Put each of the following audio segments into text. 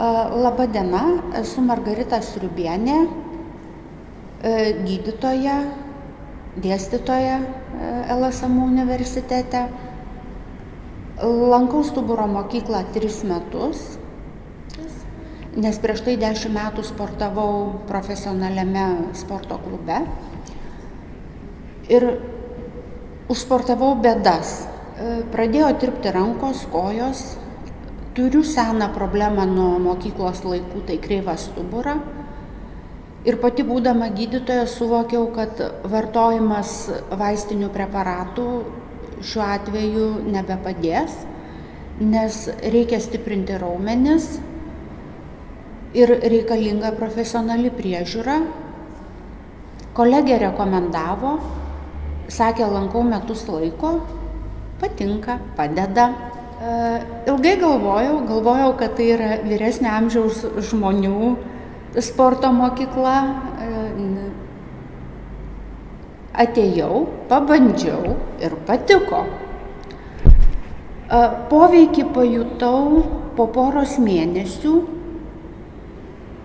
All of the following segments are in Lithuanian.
Labą dieną, esu Margarita Sriubienė, gydytoja, dėstytoja LSMU universitete. Lankau stuburo mokyklą 3 metus, nes prieš tai 10 metų sportavau profesionaliame sporto klube ir užsportavau bėdas. Pradėjo tirpti rankos, kojos, turiu seną problemą nuo mokyklos laikų, tai kreivą stuburą. Ir pati būdama gydytoja suvokiau, kad vartojimas vaistinių preparatų šiuo atveju nebepadės, nes reikia stiprinti raumenis ir reikalinga profesionali priežiūra. Kolegė rekomendavo, sakė, lankau metus laiko, patinka, padeda. Ilgai galvojau, kad tai yra vyresnio amžiaus žmonių sporto mokykla. Atėjau, pabandžiau ir patiko. Poveikį pajutau po poros mėnesių,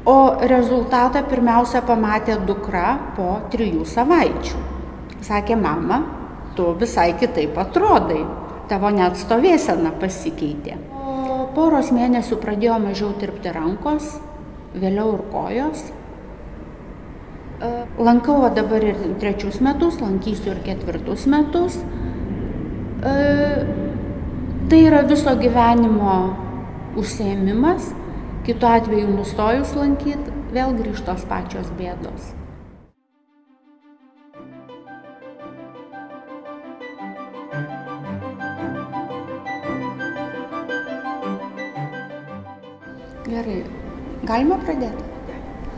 o rezultatą pirmiausia pamatė dukra po 3 savaičių. Sakė, mama, tu visai kitaip atrodai, tavo net stovėsena pasikeitė. Po poros mėnesių pradėjo mažiau tirpti rankos, vėliau ir kojos. Lankau dabar ir 3 metus, lankysiu ir 4 metus. Tai yra viso gyvenimo užsiėmimas, kitu atveju nustojus lankyti, vėl grįžtos pačios bėdos. Gerai, galima pradėti?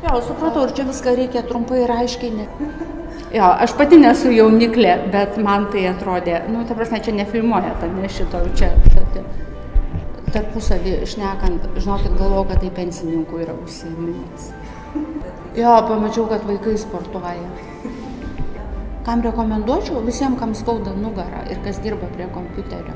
Jo, supratau, ir čia viską reikia trumpai ir aiškiai. Jo, aš pati nesu jauniklė, bet man tai atrodė, ta prasme, čia nefilmuoja, ne šito, čia tarpusavį šnekant, žinokit, galvojau, kad tai pensininkų yra užsiėmimas. Jo, pamačiau, kad vaikai sportuoja. Kam rekomenduočiau? Visiems, kam skauda nugarą ir kas dirba prie kompiuterio.